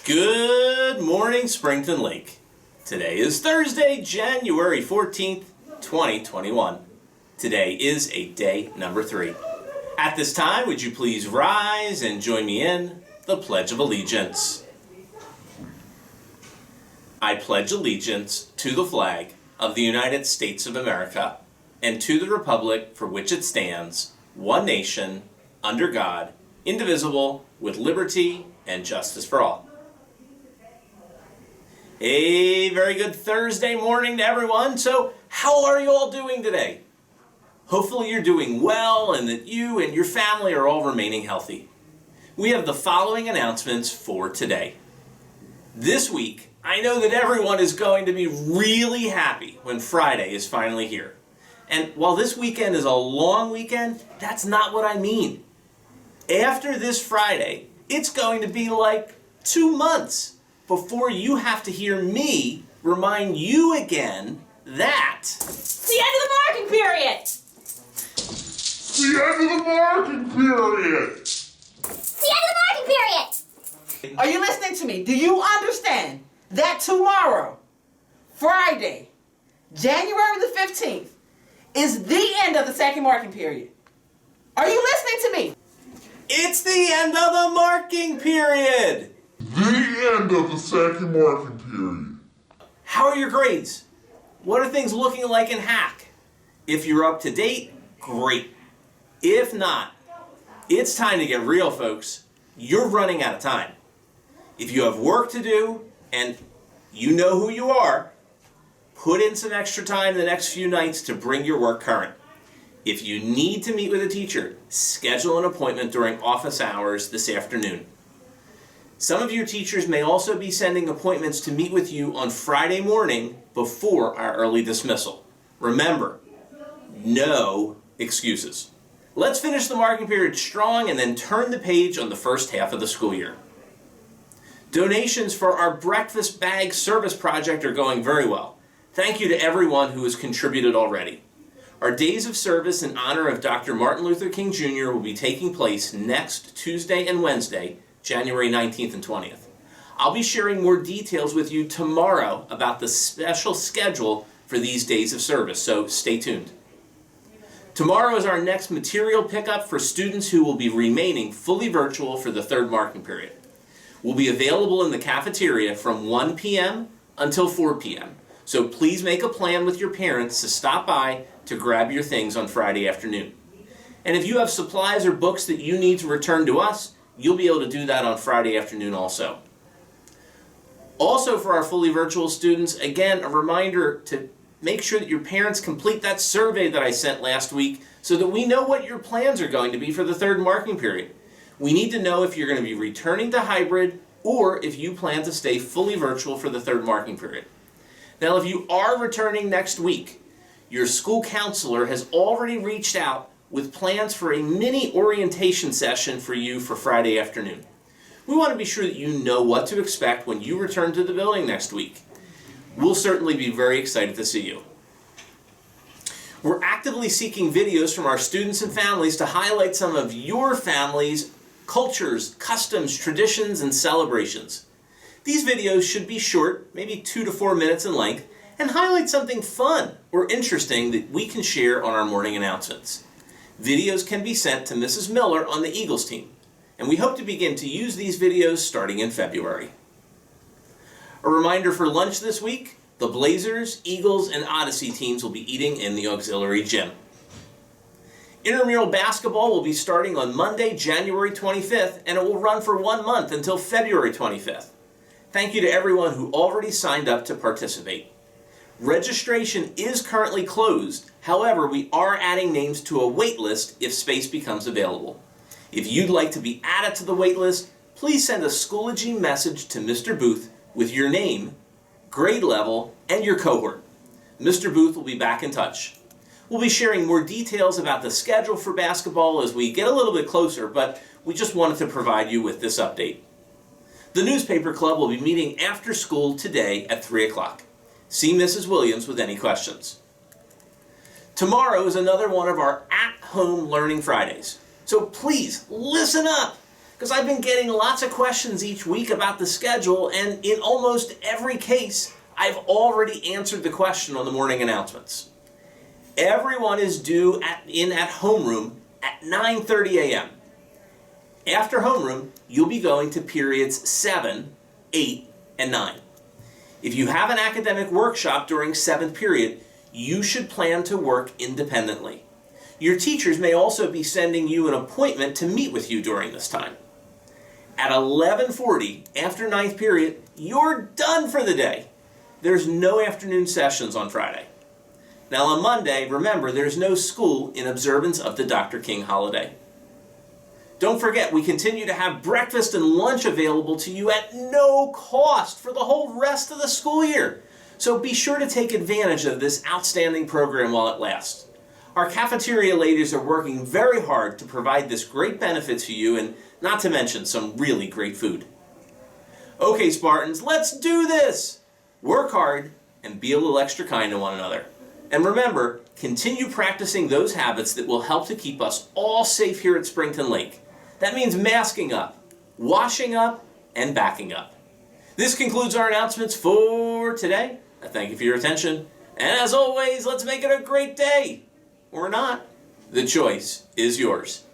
Good morning, Springton Lake. Today is Thursday, January 14th, 2021. Today is day number 3. At this time, would you please rise and join me in the Pledge of Allegiance? I pledge allegiance to the flag of the United States of America and to the republic for which it stands, one nation, under God, indivisible, with liberty and justice for all. A very good Thursday morning to everyone. So how are you all doing today? Hopefully you're doing well and that you and your family are all remaining healthy. We have the following announcements for today. This week, I know that everyone is going to be really happy when Friday is finally here. And while this weekend is a long weekend, that's not what I mean. After this Friday, it's going to be like 2 months before you have to hear me remind you again that... It's the end of the marking period! It's the end of the marking period! It's the end of the marking period! Are you listening to me? Do you understand that tomorrow, Friday, January the 15th, is the end of the second marking period? Are you listening to me? It's the end of the marking period! The end of the second marking period. How are your grades? What are things looking like in Hack? If you're up to date, great. If not, it's time to get real, folks. You're running out of time. If you have work to do and you know who you are, put in some extra time the next few nights to bring your work current. If you need to meet with a teacher, schedule an appointment during office hours this afternoon. Some of your teachers may also be sending appointments to meet with you on Friday morning before our early dismissal. Remember, no excuses. Let's finish the marking period strong and then turn the page on the first half of the school year. Donations for our breakfast bag service project are going very well. Thank you to everyone who has contributed already. Our days of service in honor of Dr. Martin Luther King Jr. will be taking place next Tuesday and Wednesday, January 19th and 20th. I'll be sharing more details with you tomorrow about the special schedule for these days of service, so stay tuned. Tomorrow is our next material pickup for students who will be remaining fully virtual for the third marking period. We'll be available in the cafeteria from 1 p.m. until 4 p.m., so please make a plan with your parents to stop by to grab your things on Friday afternoon. And if you have supplies or books that you need to return to us, you'll be able to do that on Friday afternoon also. Also for our fully virtual students, again, a reminder to make sure that your parents complete that survey that I sent last week so that we know what your plans are going to be for the third marking period. We need to know if you're going to be returning to hybrid or if you plan to stay fully virtual for the third marking period. Now, if you are returning next week, your school counselor has already reached out with plans for a mini orientation session for you for Friday afternoon. We want to be sure that you know what to expect when you return to the building next week. We'll certainly be very excited to see you. We're actively seeking videos from our students and families to highlight some of your family's cultures, customs, traditions, and celebrations. These videos should be short, maybe 2 to 4 minutes in length, and highlight something fun or interesting that we can share on our morning announcements. Videos can be sent to Mrs. Miller on the Eagles team, and we hope to begin to use these videos starting in February. A reminder for lunch this week, the Blazers, Eagles, and Odyssey teams will be eating in the auxiliary gym. Intramural basketball will be starting on Monday, January 25th, and it will run for 1 month until February 25th. Thank you to everyone who already signed up to participate. Registration is currently closed. However, we are adding names to a wait list if space becomes available. If you'd like to be added to the wait list, please send a Schoology message to Mr. Booth with your name, grade level, and your cohort. Mr. Booth will be back in touch. We'll be sharing more details about the schedule for basketball as we get a little bit closer, but we just wanted to provide you with this update. The newspaper club will be meeting after school today at 3 o'clock. See Mrs. Williams with any questions. Tomorrow is another one of our at-home learning Fridays. So please listen up. because I've been getting lots of questions each week about the schedule, and in almost every case, I've already answered the question on the morning announcements. Everyone is due at homeroom at 9:30 a.m. After homeroom, you'll be going to periods 7, 8, and 9. If you have an academic workshop during 7th period, you should plan to work independently. Your teachers may also be sending you an appointment to meet with you during this time. At 11:40, after 9th period, you're done for the day. There's no afternoon sessions on Friday. Now on Monday, remember, there's no school in observance of the Dr. King holiday. Don't forget, we continue to have breakfast and lunch available to you at no cost for the whole rest of the school year. So be sure to take advantage of this outstanding program while it lasts. Our cafeteria ladies are working very hard to provide this great benefit to you, and not to mention some really great food. Okay, Spartans, let's do this! Work hard and be a little extra kind to one another. And remember, continue practicing those habits that will help to keep us all safe here at Springton Lake. That means masking up, washing up, and backing up. This concludes our announcements for today. I thank you for your attention. And as always, let's make it a great day. Or not. The choice is yours.